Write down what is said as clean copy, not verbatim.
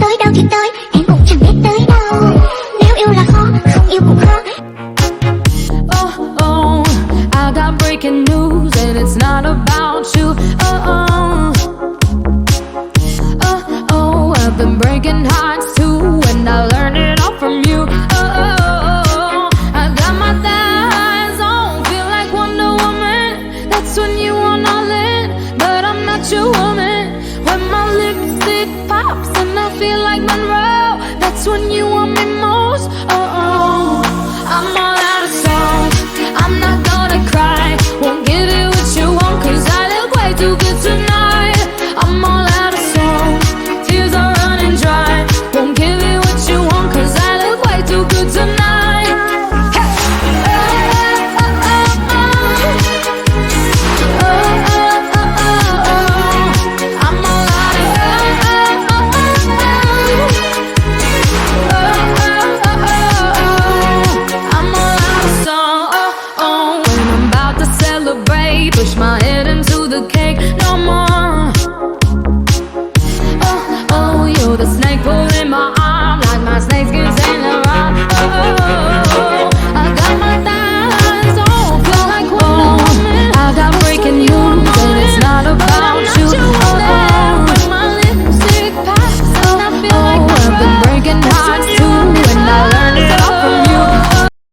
tới đâu thì tới, em cũng chẳng biết tới đâu. Nếu yêu là khó, không yêu cũng khó. Oh, oh, I got breaking news and it's not about you. Oh, oh, oh, oh, I've been breaking hearts too, and I learned it all from you. Oh, oh, oh, I got my thighs on, feel like Wonder Woman. That's when you want all in, but I'm not your woman. When my lipstick pops and I feel like Monroe, that's when you want me more.